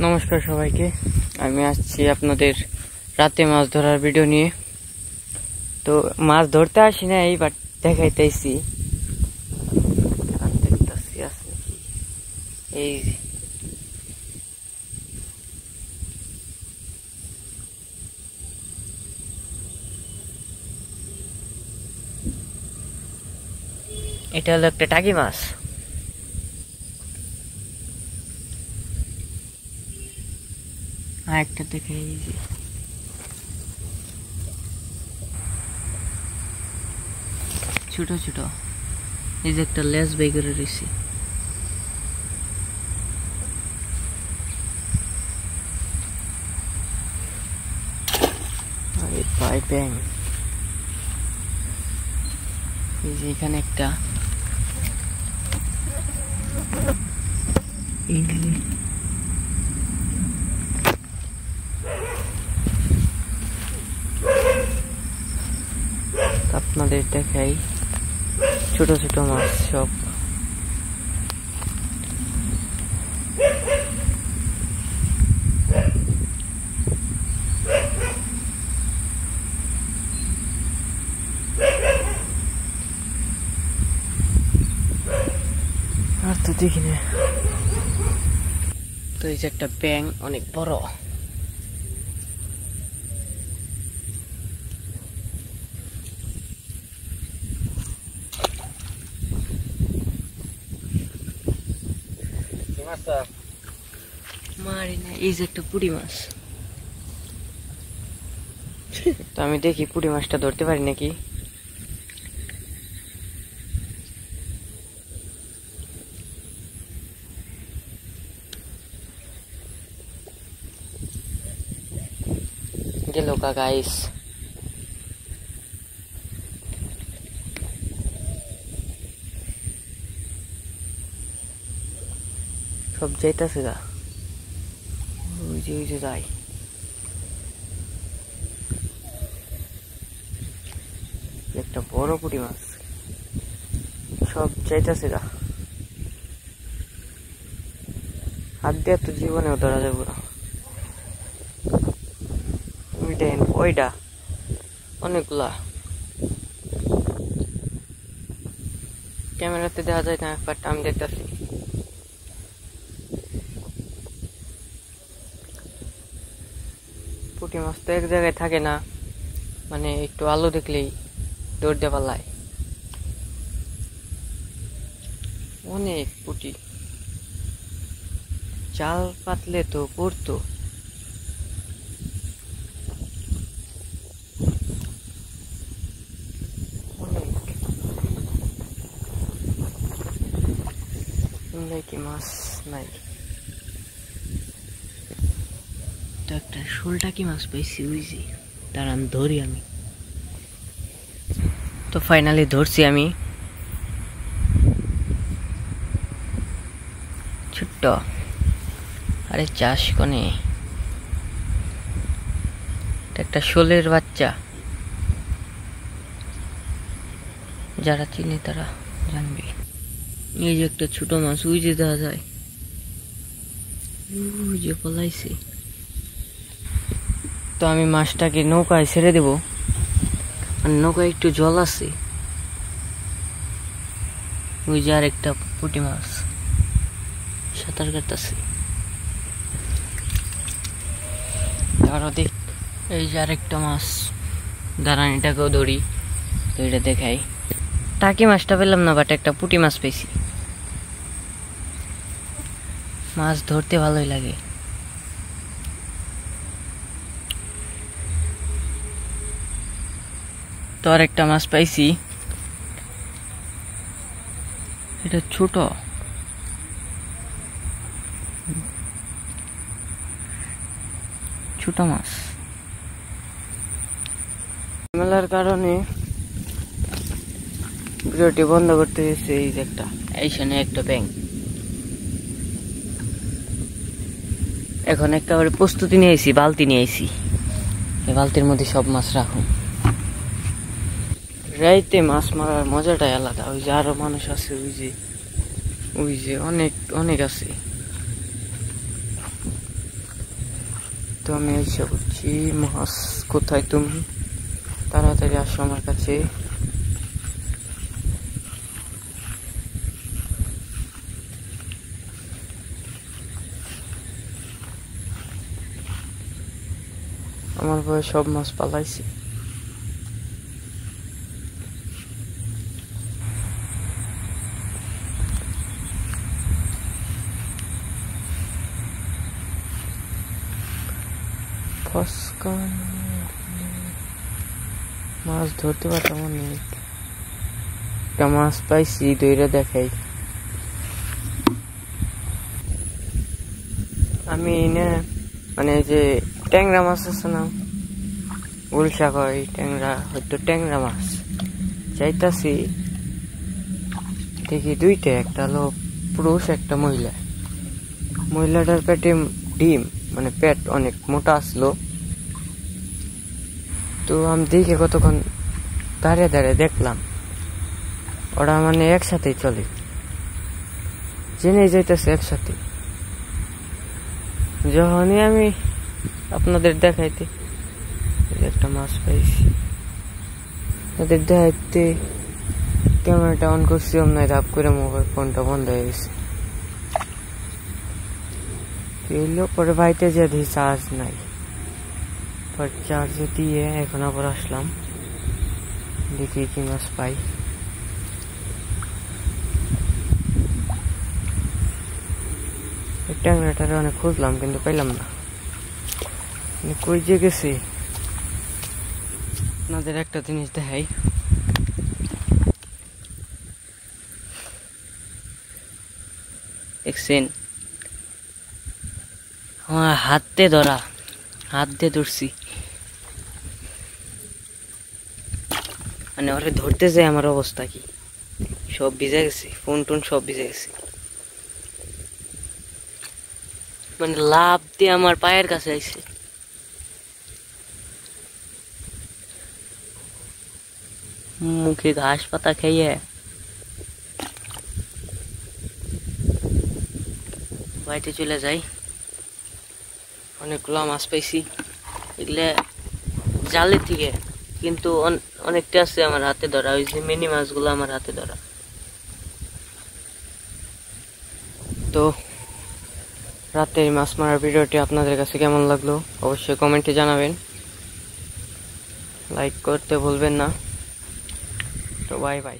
নমস্কার সবাইকে। আমি আসছি আপনাদের রাতে মাছ ধরার ভিডিও নিয়ে। তো মাছ ধরতে আসি না, এইবার দেখাইতেছি। এই এটা হলো একটা টাকি মাছ। একটা দেখে এই যে ছোট ছোট, এই যে একটা লেজ বের করে রয়েছে। আরে ভাই ব্যাং, এই যে এখানে একটা, আপনাদের দেখাই ছোট ছোট মাছ সব। আর তো দেখি না। তো এই যে একটা ব্যাং অনেক বড়। মারি না, এই যে একটা পুঁটি মাছ। তো আমি দেখি পুঁটি মাছটা ধরতে পারি নাকি। গেল গাইস। সব যাইতেছে গা, ওই যে যাই। একটা বড় পুঁটি মাছ, সব যাইতেছে গা। হাত দিয়ে তো জীবনেও ধরা যাবো না। ওইটা অনেকগুলা, ক্যামেরাতে দেখা যায় না, একবার আমি দেখতেছি। পুঁটি মাছ তো এক জায়গায় থাকে না, মানে একটু আলো দেখলেই দৌড় দিয়ে পালায়। অনেক পুঁটি, জাল পাতলে তো পড়তো। কি মাছ নাই, তো একটা শোলটা কি মাছ পাইছি, বুঝছি। দাঁড়ান ধরি আমি। তো ফাইনালি ধরছি আমি, ছোট্ট। আরে চাষ কোনে, একটা শোলের বাচ্চা। যারা চিনে তারা জানবে। এই যে একটা ছোট মাছ, ওই যে দেখা যায়, ওই যে পলাইছে। তো আমি মাছটাকে নৌকায় ছেড়ে দেব, আর নৌকায় একটু জল আছে। ওই যে আর একটা পুঁটি মাছ সাঁতার কাটতেছে। আরো দেখ, এই যে আরেকটা মাছ। দাঁড়ান এটাকেও ধরি, তো এটা দেখাই। টাকি মাছটা পেলাম না, বাট একটা পুঁটি মাছ পেয়েছি। মাছ ধরতে ভালোই লাগে। তো আর একটা মাছ পাইছি, এটা ছোট। ছোট মাছ মেলার কারণে ভিডিওটি বন্ধ করতে হয়েছে। এই যে একটা, এইখানে একটা ব্যাং। এখন একেবারে প্রস্তুতি নিয়ে আইছি, বালতি নিয়ে আইছি। এই বালতির মধ্যে সব মাছ রাখুন। রাইতে মাছ মারার মজাটাই আলাদা। ওই যে আরো মানুষ আছে, ওই যে অনেক অনেক আছে। তো আমি এসে বলছি, মাছ কোথায় তুমি, তাড়াতাড়ি আসো আমার কাছে। আমার ভয়ে সব মাছ পালাইছে। মাছ ধরতে পারতাম অনেক, একটা মাছ পাইছি, দইরা দেখাই। আমি না মানে যে ট্যাংরা মাছ আছে না, গুলশা কয় ট্যাংরা, হয়তো ট্যাংরা মাছ চাইতাছি, দেখি দুইটা, একটা হলো পুরুষ একটা মহিলা। মহিলাটার পেটে ডিম, মানে পেট অনেক মোটা আসলো। তো আমি দেখে কতক্ষণ দাঁড়িয়ে দাঁড়িয়ে দেখলাম, ওরা মানে একসাথেই চলে, জেনে যাইতেছে একসাথে। যখনই আমি আপনাদের দেখাইতে একটা মাছ পাইছি, তাদের দেখাইতে ক্যামেরাটা অন করছি, অন্য রাপ করে মোবাইল ফোনটা বন্ধ হয়ে গেছে। এলো পরে বাড়িতে যে দেখি চার্জ নাই, পর চার্জ দিয়ে এখন আবার আসলাম, দেখি কি মাছ পাই। ট্যাংরাটারে অনেক খুঁজলাম কিন্তু পাইলাম না, কই যে গেছে। আপনাদের একটা জিনিস দেখাই, দেখছেন আমার হাতে ধরা, হাত দিয়ে ধরছি, মানে ওরে ধরতে যায় আমার অবস্থা কি, সব ভিজে গেছে, ফোন টোন সব ভিজে গেছে, মানে লাভ দিয়ে আমার পায়ের কাছে আইছে। মুখে ঘাস পাতা খাইয়ে বাড়িতে চলে যাই। অনেকগুলো মাছ পাইছি, এগুলা জালের থেকে, কিন্তু অনেকটা আছে আমার হাতে ধরা, ওই যে মিনি মাছগুলো আমার হাতে ধরা। তো রাতের মাছ মারার ভিডিওটি আপনাদের কাছে কেমন লাগলো অবশ্যই কমেন্টে জানাবেন, লাইক করতে ভুলবেন না। তো বাই বাই।